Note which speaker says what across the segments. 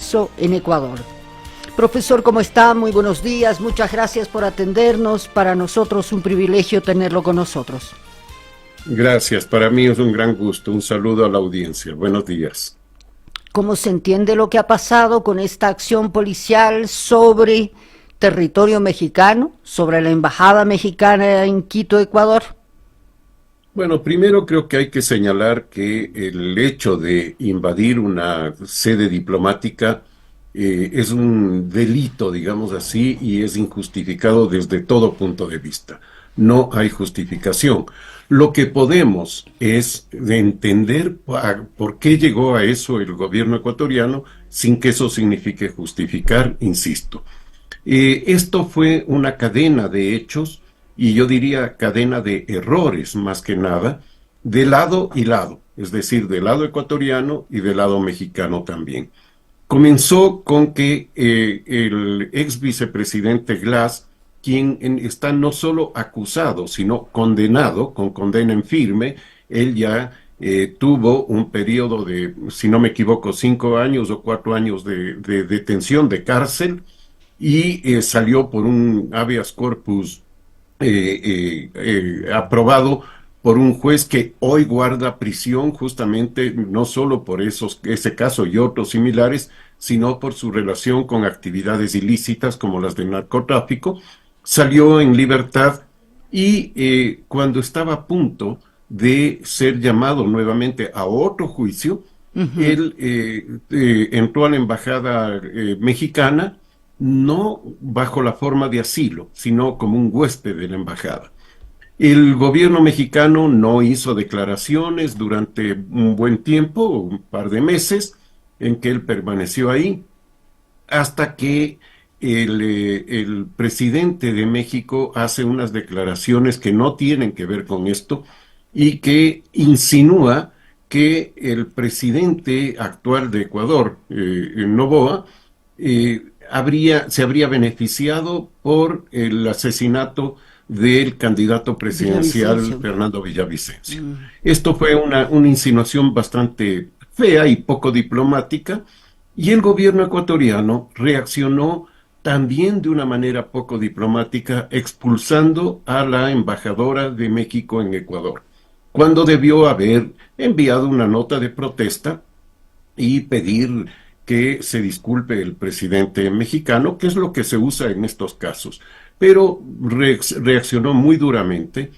Speaker 1: marzo en Ecuador. Profesor, ¿cómo está? Muy buenos días, muchas gracias por atendernos. Para nosotros un privilegio tenerlo con nosotros.
Speaker 2: Gracias, para mí es un gran gusto. Un saludo a la audiencia. Buenos días.
Speaker 1: ¿Cómo se entiende lo que ha pasado con esta acción policial sobre territorio mexicano, sobre la embajada mexicana en Quito, Ecuador?
Speaker 2: Bueno, primero creo que hay que señalar que el hecho de invadir una sede diplomática es un delito, digamos así, y es injustificado desde todo punto de vista. No hay justificación. Lo que podemos es entender por qué llegó a eso el gobierno ecuatoriano sin que eso signifique justificar, insisto. Esto fue una cadena de hechos y yo diría cadena de errores más que nada, de lado y lado, es decir, del lado ecuatoriano y del lado mexicano también. Comenzó con que el ex vicepresidente Glass, quien está no solo acusado, sino condenado, con condena en firme, él ya tuvo un periodo de, si no me equivoco, 5 años o 4 años de detención, de cárcel, y salió por un habeas corpus aprobado por un juez que hoy guarda prisión justamente no solo por ese caso y otros similares, sino por su relación con actividades ilícitas como las del narcotráfico. Salió en libertad y cuando estaba a punto de ser llamado nuevamente a otro juicio, él entró a la embajada mexicana, no bajo la forma de asilo, sino como un huésped de la embajada. El gobierno mexicano no hizo declaraciones durante un buen tiempo, un par de meses, en que él permaneció ahí, hasta que el presidente de México hace unas declaraciones que no tienen que ver con esto y que insinúa que el presidente actual de Ecuador, Noboa, se habría beneficiado por el asesinato del candidato presidencial Fernando Villavicencio. Esto fue una insinuación bastante fea y poco diplomática, y el gobierno ecuatoriano reaccionó también de una manera poco diplomática, expulsando a la embajadora de México en Ecuador, cuando debió haber enviado una nota de protesta y pedir que se disculpe el presidente mexicano, que es lo que se usa en estos casos. Pero reaccionó muy duramente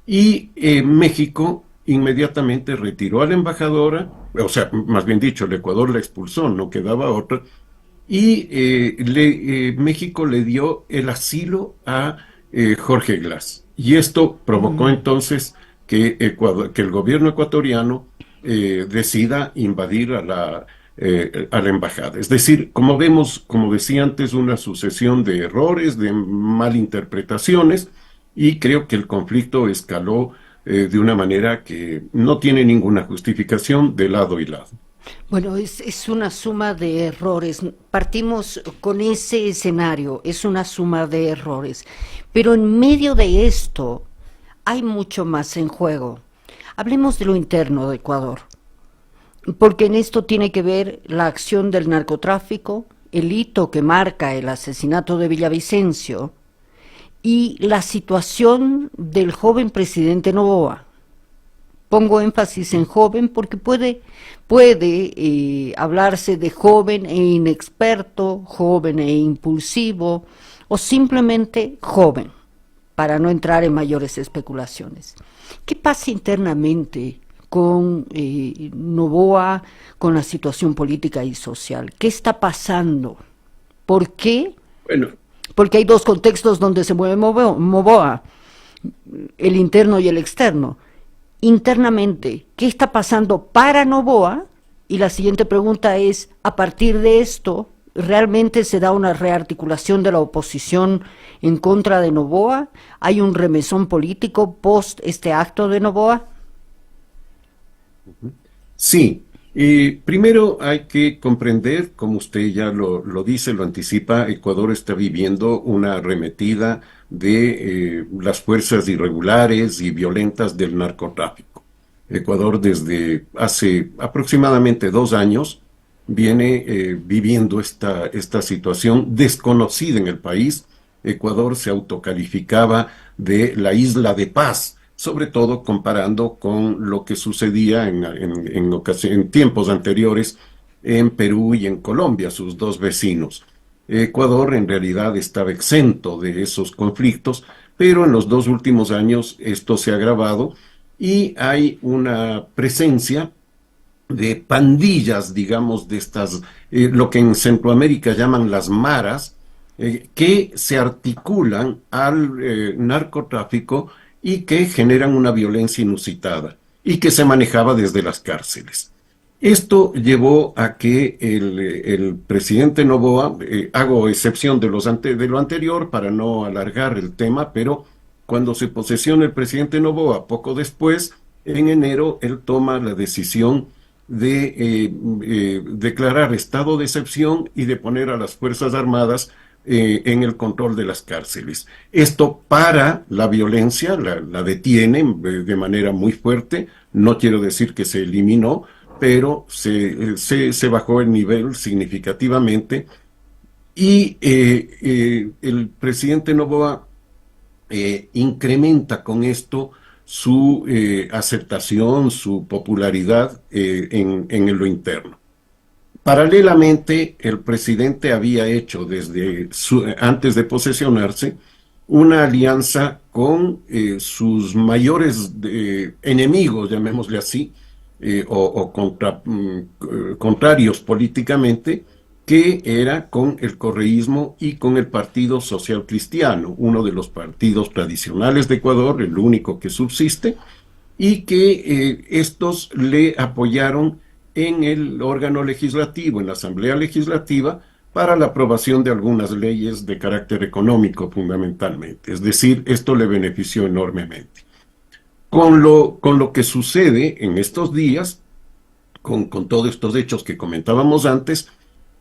Speaker 2: y México inmediatamente retiró a la embajadora, o sea, más bien dicho, el Ecuador la expulsó, no quedaba otra, y México le dio el asilo a Jorge Glass. Y esto provocó entonces que el gobierno ecuatoriano decida invadir a la embajada. Es decir, como vemos, como decía antes, una sucesión de errores, de malinterpretaciones, y creo que el conflicto escaló de una manera que no tiene ninguna justificación de lado y lado.
Speaker 1: Bueno, es una suma de errores. Partimos con ese escenario, es una suma de errores. Pero en medio de esto hay mucho más en juego. Hablemos de lo interno de Ecuador, porque en esto tiene que ver la acción del narcotráfico, el hito que marca el asesinato de Villavicencio y la situación del joven presidente Noboa. Pongo énfasis en joven porque puede hablarse de joven e inexperto, joven e impulsivo, o simplemente joven, para no entrar en mayores especulaciones. ¿Qué pasa internamente con Noboa, con la situación política y social? ¿Qué está pasando? ¿Por qué?
Speaker 2: Bueno,
Speaker 1: Porque hay dos contextos donde se mueve Noboa, el interno y el externo. Internamente, ¿qué está pasando para Noboa? Y la siguiente pregunta es, a partir de esto, ¿realmente se da una rearticulación de la oposición en contra de Noboa? ¿Hay un remesón político post este acto de Noboa?
Speaker 2: sí. Primero hay que comprender, como usted ya lo dice, lo anticipa, Ecuador está viviendo una arremetida de las fuerzas irregulares y violentas del narcotráfico. Ecuador desde hace aproximadamente 2 años viene viviendo esta situación desconocida en el país. Ecuador se autocalificaba de la isla de paz, sobre todo comparando con lo que sucedía en tiempos anteriores en Perú y en Colombia, sus dos vecinos. Ecuador en realidad estaba exento de esos conflictos, pero en los dos últimos años esto se ha agravado y hay una presencia de pandillas, digamos, de estas, lo que en Centroamérica llaman las maras, que se articulan al narcotráfico y que generan una violencia inusitada y que se manejaba desde las cárceles. Esto llevó a que el presidente Noboa, hago excepción de lo anterior para no alargar el tema, pero cuando se posesiona el presidente Noboa, poco después, en enero, él toma la decisión de declarar estado de excepción y de poner a las Fuerzas Armadas en el control de las cárceles. Esto para la violencia, la detiene de manera muy fuerte, no quiero decir que se eliminó, pero se bajó el nivel significativamente y el presidente Noboa incrementa con esto su aceptación, su popularidad en lo interno. Paralelamente, el presidente había hecho antes de posesionarse una alianza con sus mayores enemigos, llamémosle así, contrarios políticamente, que era con el correísmo y con el Partido Social Cristiano, uno de los partidos tradicionales de Ecuador, el único que subsiste, y que estos le apoyaron en el órgano legislativo, en la Asamblea Legislativa, para la aprobación de algunas leyes de carácter económico fundamentalmente. Es decir, esto le benefició enormemente. Con lo que sucede en estos días, con todos estos hechos que comentábamos antes,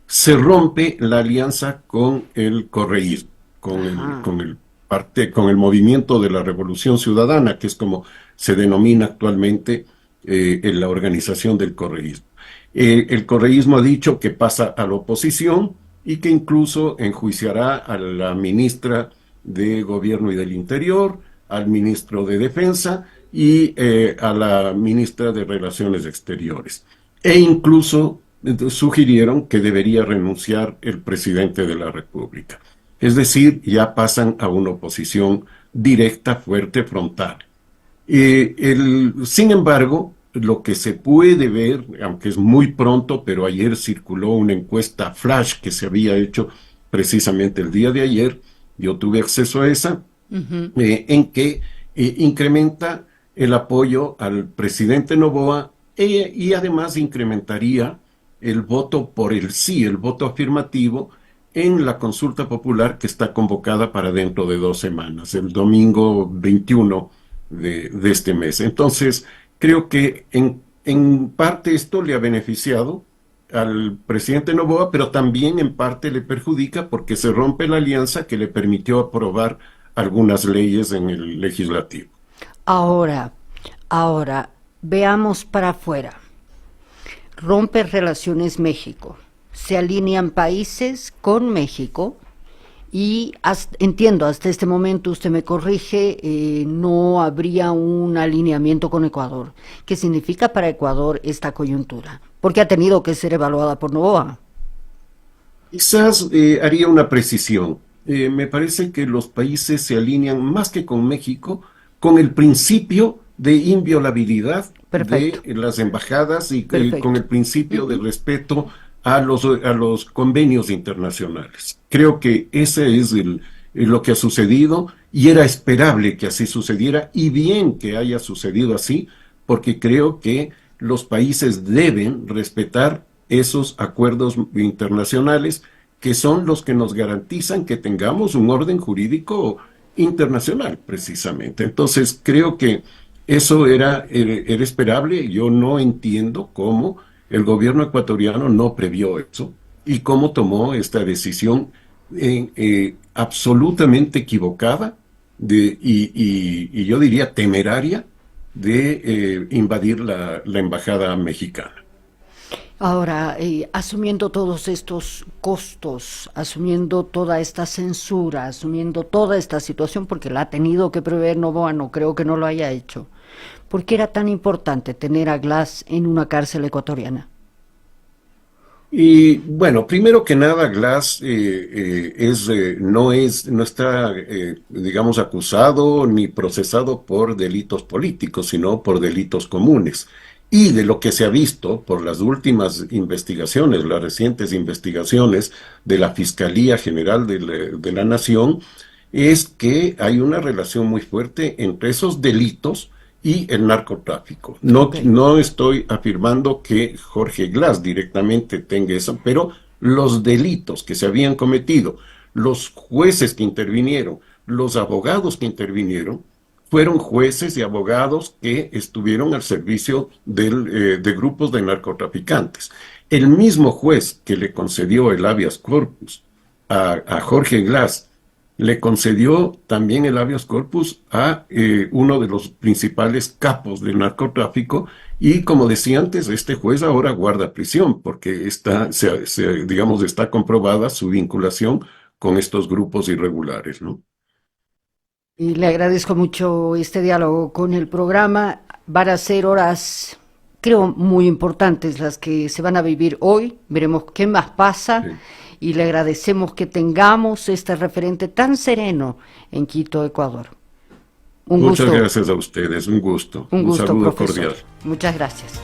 Speaker 2: se rompe la alianza con el correísmo, con el movimiento de la Revolución Ciudadana, que es como se denomina actualmente en la organización del correísmo. El correísmo ha dicho que pasa a la oposición y que incluso enjuiciará a la ministra de Gobierno y del Interior, al ministro de Defensa y a la ministra de Relaciones Exteriores. E incluso sugirieron que debería renunciar el presidente de la República. Es decir, ya pasan a una oposición directa, fuerte, frontal. Sin embargo, lo que se puede ver, aunque es muy pronto, pero ayer circuló una encuesta flash que se había hecho precisamente el día de ayer, yo tuve acceso a esa, en que incrementa el apoyo al presidente Noboa y además incrementaría el voto por el sí, el voto afirmativo en la consulta popular que está convocada para dentro de 2 semanas, el domingo 21 de este mes. Entonces, creo que en parte esto le ha beneficiado al presidente Noboa, pero también en parte le perjudica porque se rompe la alianza que le permitió aprobar algunas leyes en el legislativo.
Speaker 1: Ahora, veamos para afuera. Rompe relaciones México. Se alinean países con México y entiendo, hasta este momento usted me corrige, no habría un alineamiento con Ecuador. ¿Qué significa para Ecuador esta coyuntura? Porque ha tenido que ser evaluada por Noboa.
Speaker 2: Quizás haría una precisión. Me parece que los países se alinean más que con México con el principio de inviolabilidad
Speaker 1: Perfecto.
Speaker 2: de las embajadas y
Speaker 1: Perfecto.
Speaker 2: con el principio de respeto a los convenios internacionales. Creo que ese es lo que ha sucedido y era esperable que así sucediera y bien que haya sucedido así, porque creo que los países deben respetar esos acuerdos internacionales que son los que nos garantizan que tengamos un orden jurídico internacional, precisamente. Entonces, creo que eso era esperable. Yo no entiendo cómo el gobierno ecuatoriano no previó eso y cómo tomó esta decisión absolutamente equivocada y yo diría temeraria de invadir la embajada mexicana.
Speaker 1: Ahora, asumiendo todos estos costos, asumiendo toda esta censura, asumiendo toda esta situación, porque la ha tenido que prever Noboa, no creo que no lo haya hecho, ¿por qué era tan importante tener a Glass en una cárcel ecuatoriana?
Speaker 2: Y bueno, primero que nada, Glass no está, digamos, acusado ni procesado por delitos políticos, sino por delitos comunes. Y de lo que se ha visto por las últimas investigaciones, las recientes investigaciones de la Fiscalía General de la Nación, es que hay una relación muy fuerte entre esos delitos y el narcotráfico. No,
Speaker 1: Ok.
Speaker 2: no estoy afirmando que Jorge Glass directamente tenga eso, pero los delitos que se habían cometido, los jueces que intervinieron, los abogados que intervinieron, fueron jueces y abogados que estuvieron al servicio de grupos de narcotraficantes. El mismo juez que le concedió el habeas corpus a Jorge Glass le concedió también el habeas corpus a uno de los principales capos del narcotráfico y como decía antes, este juez ahora guarda prisión porque digamos, está comprobada su vinculación con estos grupos irregulares, ¿no?
Speaker 1: Y le agradezco mucho este diálogo con el programa. Van a ser horas, creo, muy importantes las que se van a vivir hoy. Veremos qué más pasa.
Speaker 2: Sí.
Speaker 1: Y le agradecemos que tengamos este referente tan sereno en Quito, Ecuador.
Speaker 2: Muchas
Speaker 1: Un
Speaker 2: gracias a ustedes, un gusto, un
Speaker 1: gusto,
Speaker 2: saludo
Speaker 1: profesor.
Speaker 2: cordial.
Speaker 1: Muchas gracias.